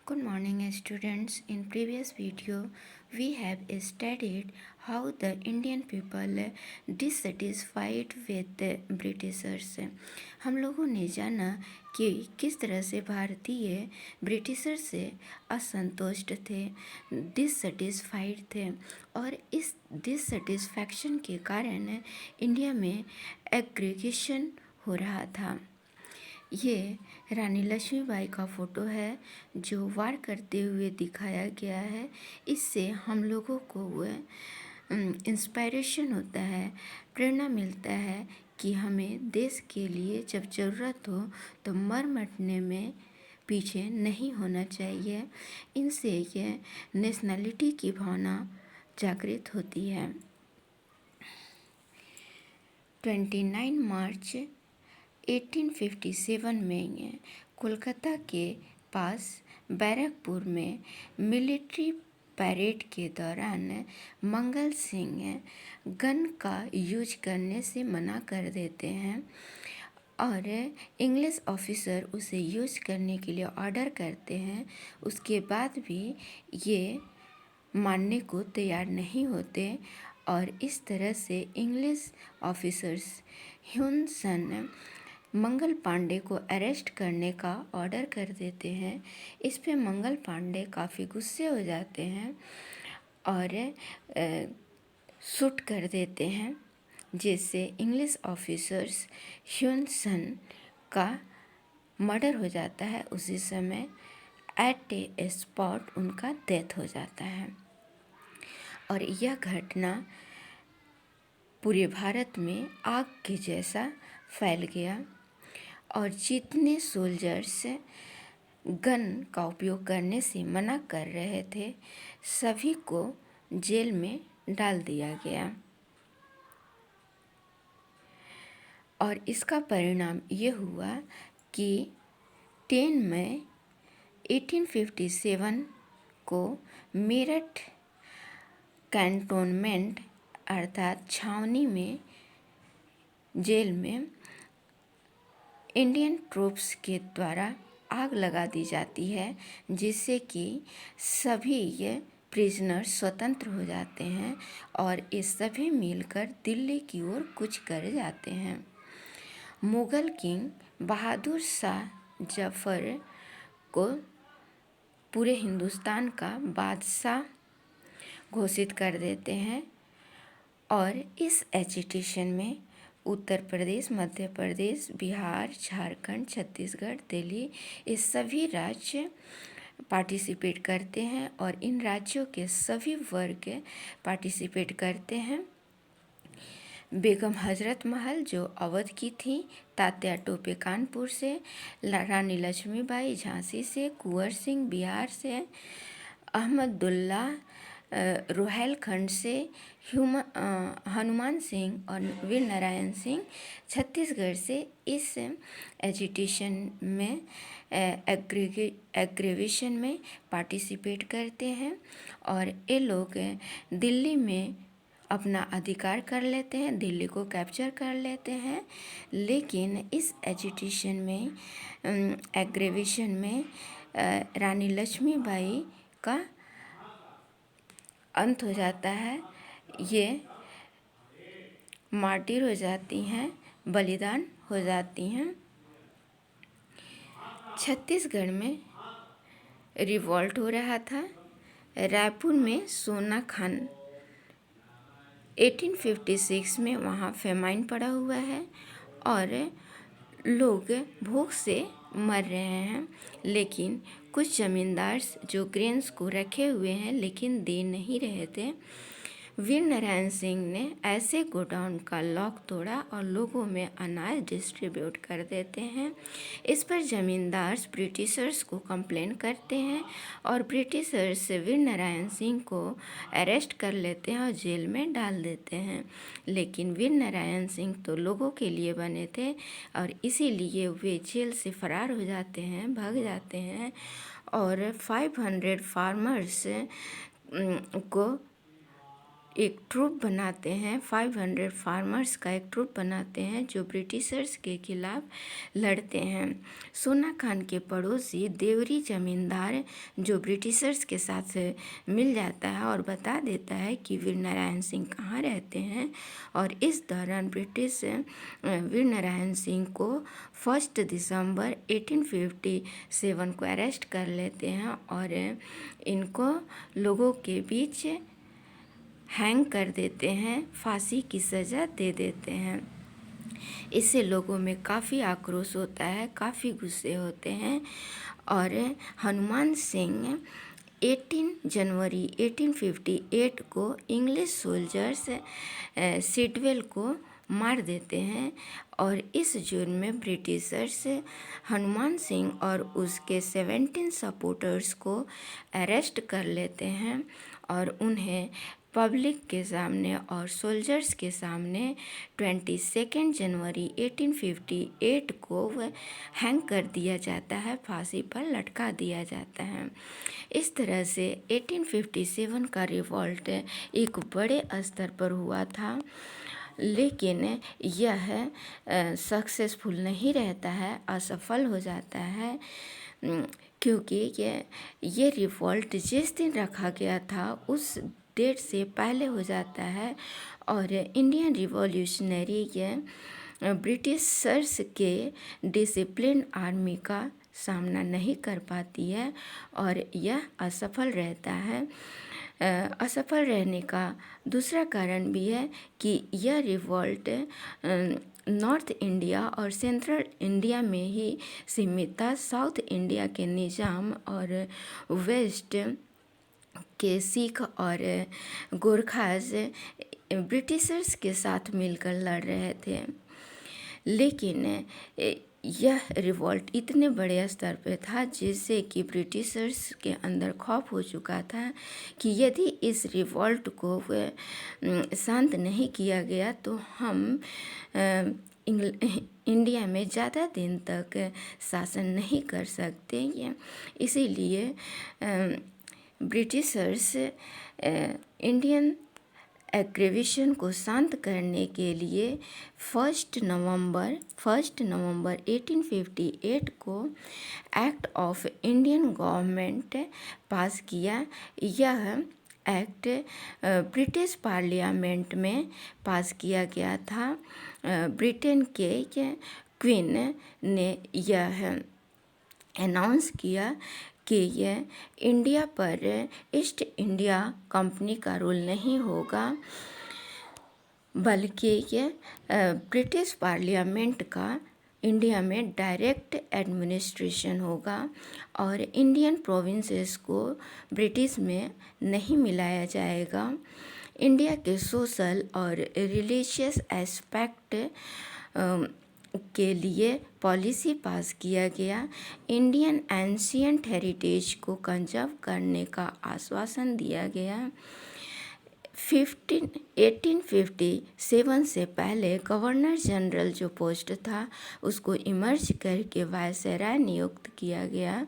Good morning, students. In previous video, we have studied how the Indian people dissatisfied with the Britishers. हम लोगों ने जाना कि किस तरह से भारतीय ब्रिटिशर से असंतुष्ट थे, डिससेटिस्फाइड थे और इस डिससेटिस्फैक्शन के कारण इंडिया में एग्रीगेशन हो रहा था। ये रानी लक्ष्मीबाई का फ़ोटो है जो वार करते हुए दिखाया गया है। इससे हम लोगों को इंस्पायरेशन होता है, प्रेरणा मिलता है कि हमें देश के लिए जब ज़रूरत हो तो मर मिटने में पीछे नहीं होना चाहिए। इनसे ये नेशनलिटी की भावना जागृत होती है। 29 मार्च 1857 में कोलकाता के पास बैरकपुर में मिलिट्री परेड के दौरान मंगल सिंह गन का यूज करने से मना कर देते हैं और इंग्लिश ऑफिसर उसे यूज करने के लिए ऑर्डर करते हैं। उसके बाद भी ये मानने को तैयार नहीं होते और इस तरह से इंग्लिश ऑफिसर्स ह्यूनसन मंगल पांडे को अरेस्ट करने का ऑर्डर कर देते हैं। इस पे मंगल पांडे काफ़ी गुस्से हो जाते हैं और शूट कर देते हैं, जिससे इंग्लिश ऑफिसर्स ह्यूनसन का मर्डर हो जाता है। उसी समय एट ए स्पॉट उनका डेथ हो जाता है और यह घटना पूरे भारत में आग के जैसा फैल गया और जितने सोल्जर्स गन का उपयोग करने से मना कर रहे थे सभी को जेल में डाल दिया गया और इसका परिणाम ये हुआ कि 10 मई 1857 को मेरठ कैंटोनमेंट अर्थात छावनी में जेल में इंडियन ट्रूप्स के द्वारा आग लगा दी जाती है, जिससे कि सभी ये प्रिजनर स्वतंत्र हो जाते हैं और ये सभी मिलकर दिल्ली की ओर कूच कर जाते हैं। मुग़ल किंग बहादुर शाह जफ़र को पूरे हिंदुस्तान का बादशाह घोषित कर देते हैं और इस एजिटेशन में उत्तर प्रदेश, मध्य प्रदेश, बिहार, झारखंड, छत्तीसगढ़, दिल्ली ये सभी राज्य पार्टिसिपेट करते हैं और इन राज्यों के सभी वर्ग पार्टिसिपेट करते हैं। बेगम हजरत महल जो अवध की थी, तात्या टोपे कानपुर से, रानी लक्ष्मीबाई झांसी से, कुंवर सिंह बिहार से, अहमदुल्ला रोहेलखंड से, हनुमान सिंह और वीर नारायण सिंह छत्तीसगढ़ से इस एजिटेशन में एग्रीवेशन में पार्टिसिपेट करते हैं और ये लोग दिल्ली में अपना अधिकार कर लेते हैं, दिल्ली को कैप्चर कर लेते हैं। लेकिन इस एजिटेशन में एग्रीवेशन में रानी लक्ष्मीबाई का अंत हो जाता है। ये मार्टिर हो जाती हैं, बलिदान हो जाती हैं। छत्तीसगढ़ में रिवॉल्ट हो रहा था। रायपुर में सोना खान 1856 में वहाँ फेमाइन पड़ा हुआ है और लोग भूख से मर रहे हैं, लेकिन कुछ ज़मींदार जो ग्रेन्स को रखे हुए हैं लेकिन दे नहीं रहे थे। वीर नारायण सिंह ने ऐसे गोडाउन का लॉक तोड़ा और लोगों में अनाज डिस्ट्रीब्यूट कर देते हैं। इस पर ज़मींदार ब्रिटिशर्स को कंप्लेन करते हैं और ब्रिटिशर्स वीर नारायण सिंह को अरेस्ट कर लेते हैं और जेल में डाल देते हैं। लेकिन वीर नारायण सिंह तो लोगों के लिए बने थे और इसीलिए वे जेल से फरार हो जाते हैं, भाग जाते हैं और 500 फार्मर्स को एक ट्रुप बनाते हैं, 500 फार्मर्स का एक ट्रुप बनाते हैं जो ब्रिटिशर्स के खिलाफ लड़ते हैं। सोना खान के पड़ोसी देवरी जमींदार जो ब्रिटिशर्स के साथ मिल जाता है और बता देता है कि वीर नारायण सिंह कहाँ रहते हैं, और इस दौरान ब्रिटिश वीर नारायण सिंह को 1 दिसंबर 1857 को अरेस्ट कर लेते हैं और इनको लोगों के बीच हैंग कर देते हैं, फांसी की सज़ा दे देते हैं। इससे लोगों में काफ़ी आक्रोश होता है, काफ़ी गुस्से होते हैं और हनुमान सिंह 18 जनवरी 1858 को इंग्लिश सोल्जर्स सिडवेल को मार देते हैं और इस जुर्म में ब्रिटिशर्स हनुमान सिंह और उसके 17 सपोर्टर्स को अरेस्ट कर लेते हैं और उन्हें पब्लिक के सामने और सोल्जर्स के सामने 22 जनवरी 1858 को हैंग कर दिया जाता है, फांसी पर लटका दिया जाता है। इस तरह से 1857 का रिवॉल्ट एक बड़े स्तर पर हुआ था, लेकिन यह सक्सेसफुल नहीं रहता है, असफल हो जाता है, क्योंकि ये रिवॉल्ट जिस दिन रखा गया था उस डेट से पहले हो जाता है और इंडियन रिवॉल्यूशनरी ब्रिटिशर्स के डिसिप्लिन आर्मी का सामना नहीं कर पाती है और यह असफल रहता है। असफल रहने का दूसरा कारण भी है कि यह रिवॉल्ट नॉर्थ इंडिया और सेंट्रल इंडिया में ही सीमित था। साउथ इंडिया के निज़ाम और वेस्ट के सिख और गोरखास ब्रिटिशर्स के साथ मिलकर लड़ रहे थे, लेकिन यह रिवॉल्ट इतने बड़े स्तर पे था जिससे कि ब्रिटिशर्स के अंदर खौफ हो चुका था कि यदि इस रिवॉल्ट को शांत नहीं किया गया तो हम इंडिया में ज़्यादा दिन तक शासन नहीं कर सकते। इसीलिए ब्रिटिशर्स इंडियन एग्रेवेशन को शांत करने के लिए 1 नवंबर 1858 को एक्ट ऑफ इंडियन गवर्नमेंट पास किया। यह एक्ट ब्रिटिश पार्लियामेंट में पास किया गया था। ब्रिटेन के क्वीन ने यह अनाउंस किया कि यह इंडिया पर ईस्ट इंडिया कंपनी का रूल नहीं होगा, बल्कि ये ब्रिटिश पार्लियामेंट का इंडिया में डायरेक्ट एडमिनिस्ट्रेशन होगा और इंडियन प्रोविंसेस को ब्रिटिश में नहीं मिलाया जाएगा। इंडिया के सोशल और रिलीजियस एस्पेक्ट के लिए पॉलिसी पास किया गया। इंडियन एंशिएंट हेरिटेज को कंजर्व करने का आश्वासन दिया गया। 1857 से पहले गवर्नर जनरल जो पोस्ट था उसको इमर्ज करके वायसराय नियुक्त किया गया।